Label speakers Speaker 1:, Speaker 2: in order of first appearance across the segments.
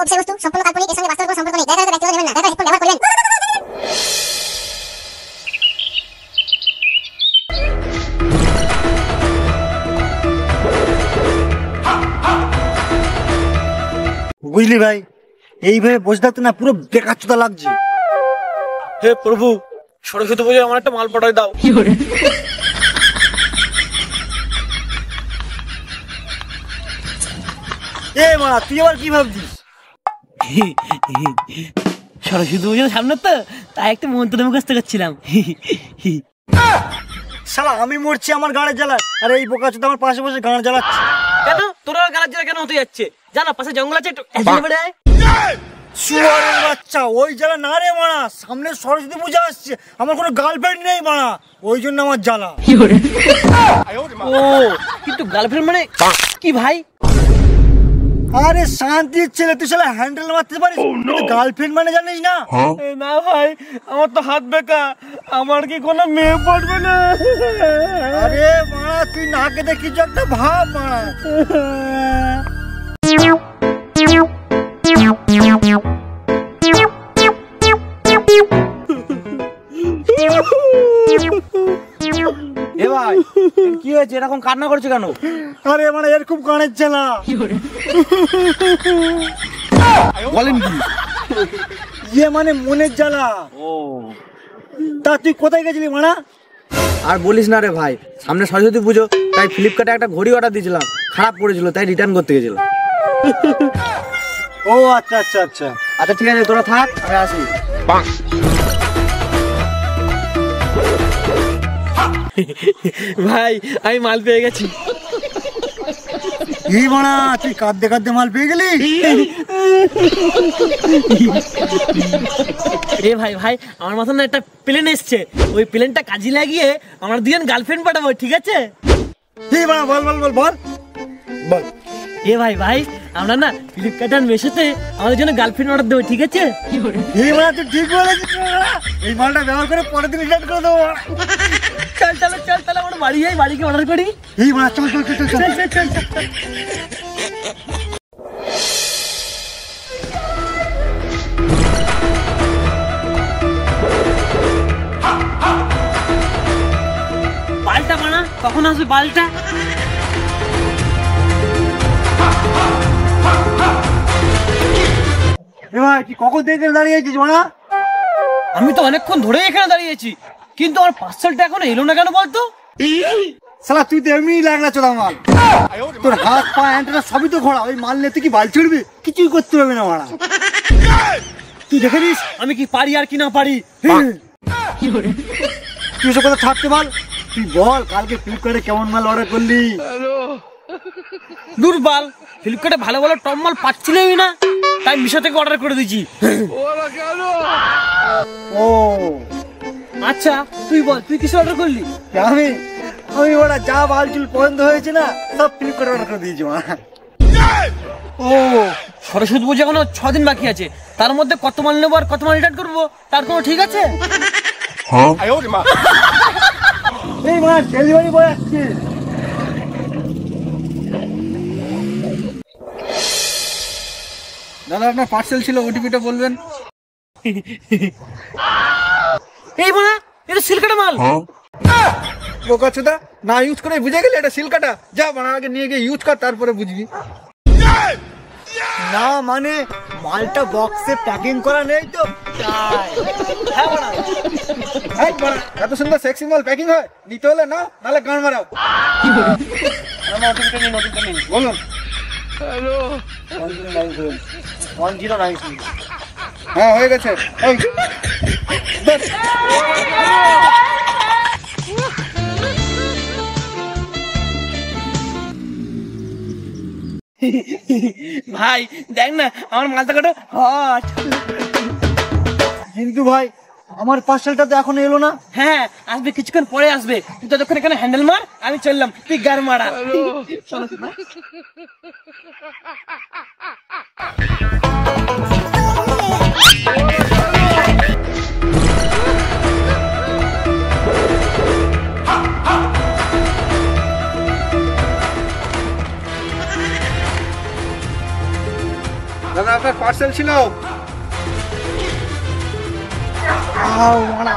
Speaker 1: বিষয়বস্তু সম্পূর্ণ কাল্পনিক, এর সঙ্গে বাস্তবের কোনো সম্পর্ক নেই। দয়া করে ব্যক্তিগত নেবেন না, দয়া করে হেডফোন ব্যবহার করবেন।
Speaker 2: বুঝলি ভাই, এইভাবে বসে থাকতে না পুরো বেকারচোদা লাগছে।
Speaker 3: হে প্রভু, সরস্বতী পুজোয় আমার একটা মাল পাঠাই দাও।
Speaker 2: এ মারা, তুই আবার কি ভাবছিস?
Speaker 3: সরস্বতী পুজোর সামনে তো, তাই একটা মন্ত্র মুখস্থ করছিলাম।
Speaker 2: শালা আমি মরছি আমার গাড়ের জ্বালা, আর এই বোকাচোদা আমার পাশে বসে গাড় জ্বালাচ্ছে।
Speaker 3: কেন তোর গালার জ্বালা কেন হতে যাচ্ছে? জানা পাশে জঙ্গল আছে, একটু
Speaker 2: শুয়ারের বাচ্চা, ওই জ্বালা না রে মারা। সামনে সরস্বতী পূজা আসছে, আমার কোনো গার্লফ্রেন্ড নেই মারা, ওই জন্য আমার জ্বালা।
Speaker 3: ও কিন্তু গার্লফ্রেন্ড মানে কি ভাই?
Speaker 2: আরে শান্তির ছেলে, তুই শালা হ্যান্ডেল মারতে পারিস, গার্লফ্রেন্ড মানে জানিস না?
Speaker 3: না ভাই, আমার তো হাত বেঁকা, আমার কি কোনো মেয়ে পড়বে না?
Speaker 2: আরে মারা, তুই নাকে দেখে কিছু একটা ভাব মারা।
Speaker 3: এ ভাই, কি হয়েছে? এরকম কান্না করছো কেন?
Speaker 2: আরে মানে এরকম কানের জ্বালা।
Speaker 3: বলেন কি?
Speaker 2: ইয়ে মানে মনের জ্বালা।
Speaker 3: ও
Speaker 2: তা তুই কোথায় গেছিলি মারা?
Speaker 4: আর বলিস না রে ভাই, সামনে সরস্বতী পুজো, তাই ফ্লিপকার্টে একটা ঘড়ি অর্ডার দিয়েছিলাম, খারাপ পড়েছিল, তাই রিটার্ন করতে গেছিলাম।
Speaker 2: ও আচ্ছা আচ্ছা আচ্ছা।
Speaker 4: আচ্ছা ঠিক আছে, তোরা থাক, আমি আসি।
Speaker 3: ভাই, আমি মাল পেয়ে গেছি।
Speaker 2: এই মারা, তুই কাঁদতে কাঁদতে মাল পেয়ে গেলি?
Speaker 3: এ ভাই ভাই, আমার মাথায় না একটা প্লেন এসছে, ওই প্লেনটা কাজে লাগিয়ে আমরা দুজন গার্লফ্রেন্ড পাঠাবো, ঠিক আছে?
Speaker 2: এই মারা, বল বল বল বল বল।
Speaker 3: এ ভাই ভাই, আমরা না ফ্লিপকার্ট আর মেশোতে আমাদের জন্য গার্লফ্রেন্ড অর্ডার দেবো, ঠিক আছে?
Speaker 2: এই মারা, তুই ঠিক বলেছিস মারা। এই মালটা ব্যবহার করে পরের দিন রিটার্ন করে দেবো।
Speaker 3: চল চল চল, তাহলে আমরা বাড়ি যাই, বাড়িকে অর্ডার করি।
Speaker 2: এই মারা, চল চল চল চল চল।
Speaker 3: চল চল চল চল। বালটা বানা, কখন আসবে বালটা?
Speaker 2: এ ভাই, তুই কখন থেকে দাঁড়িয়ে আছিস মারা?
Speaker 3: আমি তো অনেকক্ষণ ধরে এখানে দাঁড়িয়েছি, কিন্তু আমার পার্সেলটা এখনো এলো না কেন বলতো?
Speaker 2: শালা তুই তো এমনি লাগলা চোদা মাল। তোর হাত পা অ্যান্টেনা সবই তো ঘোড়া, ওই মাল নিয়ে তুই কি বাল ছিড়বি? কিছুই করতে পারবি না মারা। তুই দেখে নিস
Speaker 3: আমি কি পারি আর কি না পারি।
Speaker 2: তুই সব কথা থাকতে বল। তুই বল, কালকে ফ্লিপকার্টে কেমন মাল অর্ডার করলি?
Speaker 3: দুর্বল, ফ্লিপকার্টে ভালো ভালো টপ মাল পাচ্ছিলামই না, তাই মিশো থেকে অর্ডার করে দিয়েছি।
Speaker 2: ও
Speaker 3: আচ্ছা তুই বল, তুই কিছু অর্ডার করলি?
Speaker 2: আমি আমি ওরা যা বাল চুল পছন্দ হয়েছে না, সব ফ্লিপকার্টে অর্ডার করে দিয়েছি মা।
Speaker 3: ও সরস্বতী পুজো এখনো 6 দিন বাকি আছে, তার মধ্যে কত মাল নেবো আর কত মাল রিটার্ন করবো তার কোনো ঠিক আছে?
Speaker 2: এই মা, ডেলিভারি বয় আসছে।
Speaker 4: দাদা, আপনার পার্সেল ছিল, ওটিপিটা বলবেন।
Speaker 3: এই মানা, এটা সিল্কাটা মাল।
Speaker 4: বোকাচোদা, না ইউজ করে বুঝে গেলি এটা সিল কাটা? যা বানা, আগে নিয়ে গিয়ে ইউজ কর, তারপরে বুঝবি।
Speaker 2: না মানে মালটা বক্সে প্যাকিং করা নেই তো।
Speaker 3: হ্যাঁ মানা,
Speaker 4: এই বানা, এত সুন্দর সেক্সি মাল প্যাকিং হয়? নিতে হলে না, নাহলে গান মারাও। বলুন।
Speaker 2: 1093।
Speaker 4: হ্যাঁ, হয়ে গেছে। এই বেশ।
Speaker 3: ভাই দেখ না আমার মালটা কাটো হট।
Speaker 2: কিন্তু ভাই, আমার পার্সেলটা তো এখনো এলো না।
Speaker 3: হ্যাঁ আসবে, কিছুক্ষণ পরে আসবে, তুই ততক্ষণ এখানে হ্যান্ডেল মার, আমি চললাম, তুই গার মারা।
Speaker 2: দাদা আপনার পার্সেল ছিল।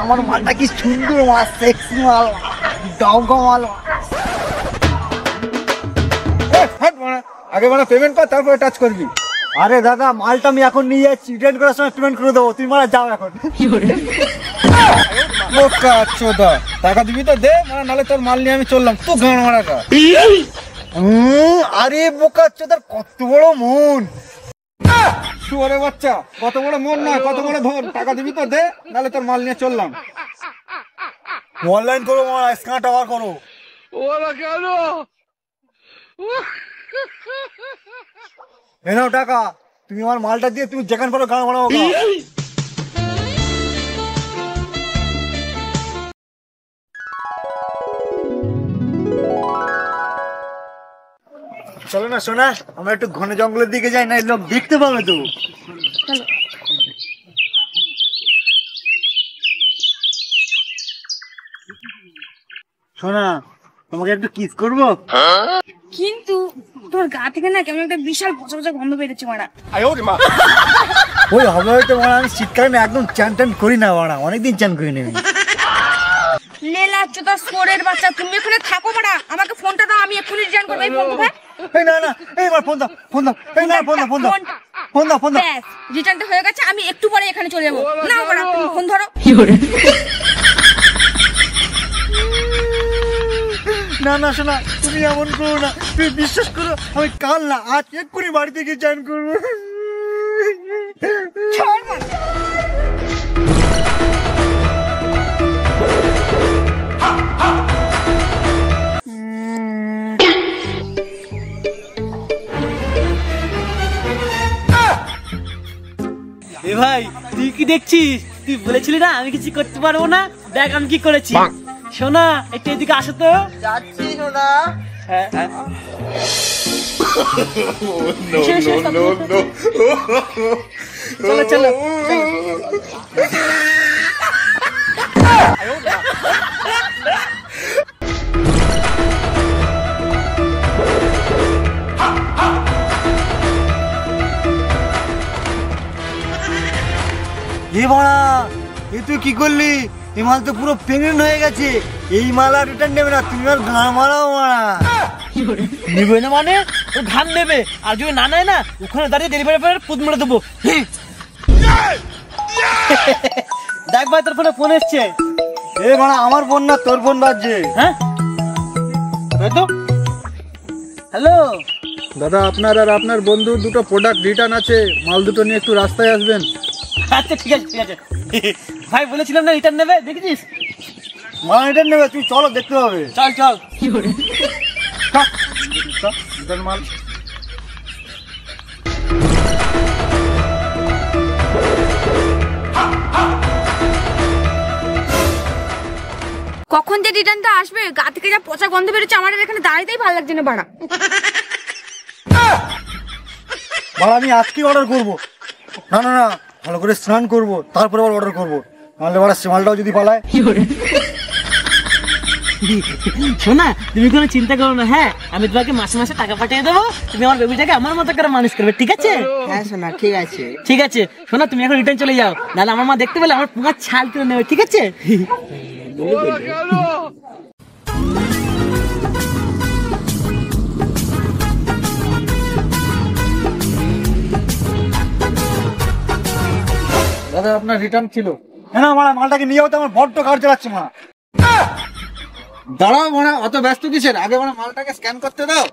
Speaker 4: আমার মালটা কি সুন্দর মাল, সেক্সি মাল, ডগা মাল।
Speaker 2: আগে পেমেন্ট কর, তারপরে টাচ করবি। আরে দাদা মালটা আমি এখন নিয়ে যাচ্ছি, রিটার্ন করার সময় পেমেন্ট করে দেবো। তুমি মারা যাও এখন। টাকা দিবি তো দে, নাহলে তোর মাল নিয়ে আমি চললাম। তো গান মারাটা। আরে বোকা চোদার কত বড় মন। শুয়ারে বাচ্চা, কত বড় মন না, কত বড় ধন। টাকা দিবি তো দে, নাহলে তোর মাল নিয়ে চললাম। অনলাইন করো মারা, স্ক্যান টাওয়ার করো। এ নাও টাকা, তুমি আমার মালটা দিয়ে তুমি যেখানে পারো গান মারাও। চলো না সোনা, আমরা একটু ঘন জঙ্গলের দিকে যাই, না লোক দেখতে পাবে তো। সোনা তোমাকে একটু কিস করবো?
Speaker 5: কিন্তু তোর গা থেকে না কেমন একটা বিশাল পচা পচা গন্ধ বেরোচ্ছে মারা।
Speaker 2: ওই হবে হয়তো মারা, আমি শীতকালে না একদম চান টান করি না মারা, অনেকদিন চান করি না।
Speaker 5: লেলা চোদা সোরের বাচ্চা, তুমি এখানে থাকো মারা, আমাকে ফোনটা দাও, আমি এক্ষুনি রিটার্ন করবো। এই ফোন কোথায়?
Speaker 2: এই না না, এই মার ফোন দাও, ফোন দাও, এই না ফোন দাও, ফোন দাও, ফোন দাও, ফোন দাও।
Speaker 5: ব্যাস, রিটার্নটা হয়ে গেছে, আমি একটু পরে এখানে চলে যাবো। না মারা, তুমি ফোন ধরো।
Speaker 2: না না শোনা, তুমি এমন করো না, তুমি বিশ্বাস করো আমি কাল না আজ এক্ষুনি বাড়ি থেকে চান করবো।
Speaker 5: ছাড় মারা।
Speaker 3: এ ভাই তুই কি দেখছিস? তুই বলেছিলি না আমি কিছু করতে পারবো না, দেখ আমি কি করেছি। শোনা একটু এদিকে আসো তো।
Speaker 4: যাচ্ছি সোনা।
Speaker 3: হ্যাঁ চলো চলো।
Speaker 2: এ বাড়া, এ তুই কি করলি? এই মাল তো পুরো প্রেগনেন্ট হয়ে গেছে। এই মাল আর রিটার্ন নেবে না, তুমি আর গান মারাও মারা।
Speaker 3: নিবে না মানে? ও ধান নেবে, আর যদি না নেয় না ওখানে দাঁড়িয়ে ডেলিভারি পরে পুত মেরে দেবো। দেখ ভাই তোর ফোনে ফোন এসছে।
Speaker 2: এ বাড়া, আমার বোন না তোর বোন বাজছে।
Speaker 3: হ্যাঁ তো হ্যালো
Speaker 2: দাদা আপনার আর আপনার বন্ধুর দুটো প্রোডাক্ট রিটার্ন আছে, মাল দুটো নিয়ে একটু রাস্তায় আসবেন।
Speaker 3: আচ্ছা ঠিক আছে ঠিক আছে। ভাই বলেছিলাম না রিটার্ন নেবে, দেখেছিস?
Speaker 2: মাল রিটার্ন নেবে, তুই চলো দেখতে হবে।
Speaker 3: চল চল।
Speaker 2: রিটার্ন মাল।
Speaker 5: কখন যে রিটার্নটা আসবে? গা থেকে যা পচা গন্ধ বেরোচ্ছে, আমার আর এখানে দাঁড়াইতেই ভালো লাগছে না বাড়া।
Speaker 2: বাড়া আমি আজকে অর্ডার করবো। না না না, ভালো করে স্নান করবো, তারপরে আবার অর্ডার করবো, নাহলে বাড়া মালটাও যদি পালায়।
Speaker 3: শোনা তুমি কোনো চিন্তা করো না, হ্যাঁ আমি তোমাকে মাসে মাসে টাকা পাঠিয়ে দেবো, তুমি আমার বেবিটাকে আমার মতো করে মানুষ করবে, ঠিক আছে?
Speaker 4: হ্যাঁ সোনা ঠিক আছে।
Speaker 3: ঠিক আছে শোনা, তুমি এখন রিটার্ন চলে যাও, নাহলে আমার মা দেখতে পেলে আমার পুঙ্গার ছাল তুলে নেবে, ঠিক আছে?
Speaker 2: দাদা আপনার রিটার্ন ছিল। হ্যাঁ মারা, মালটাকে নিয়ে যাও তো, আমার বড্ড কার চালাচ্ছে মা। দাঁড়াও মারা, অত ব্যস্ত কিসের? আগে মারা মালটাকে স্ক্যান করতে দাও,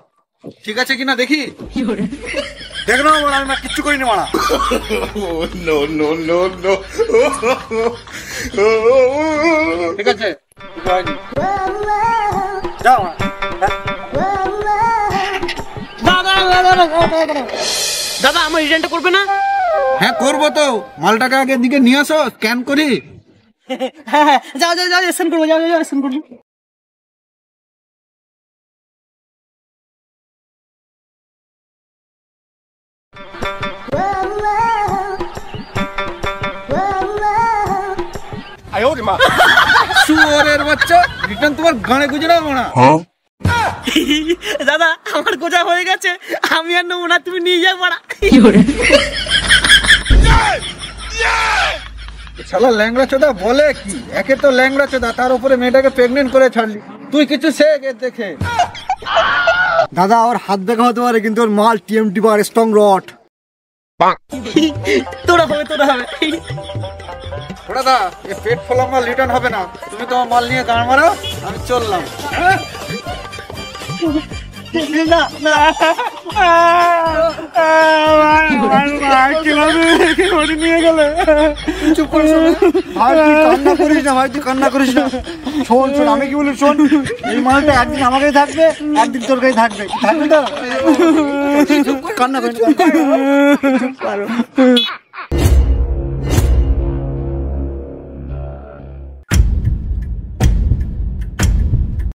Speaker 2: ঠিক আছে কিনা দেখি। দেখ না মারা, আমি কিচ্ছু করিনি মারা। ঠিক আছে যাও
Speaker 3: দাদা আমার রিটার্নটা করবে না?
Speaker 2: হ্যাঁ করবো তো, মালটাকে আগে দিকে নিয়ে আসো, স্ক্যান করি।
Speaker 3: হ্যাঁ হ্যাঁ যাও যাও যাও, স্ক্যান করবো, যাও যাও স্ক্যান করবো।
Speaker 2: শুয়োরের বাচ্চা, রিটার্ন তোমার গানে গুজে না মারা।
Speaker 3: দাদা আমার গোজা হয়ে গেছে, আমি আর নেবো না, তুমি নিয়ে যাও মারা।
Speaker 2: শালা ল্যাংড়া চোদা বলে কি, একে তো ল্যাংড়া চোদা, তার উপরে মেয়েটাকে প্রেগনেন্ট করে ছাড়লি। তুই কিছু শেখ এর দেখে। দাদা ওর হাত দেখা হতে পারে, কিন্তু ওর মাল টিএমটি বার স্ট্রং রড।
Speaker 3: তোরা হবে তোরা হবে।
Speaker 2: দাদা এ পেট ফোলা মাল রিটার্ন হবে না, তুমি তোমার মাল নিয়ে গান মারো, আমি চললাম। চুপ করে ভাই, তুই কান্না করিস না ভাই, তুই কান্না করিস না। শোন শোন, আমি কি বলি শোন, এই মালটা একদিন আমাকেই থাকবে, একদিন তোর কাছে থাকবে, থাকবে তো? কান্না করিস।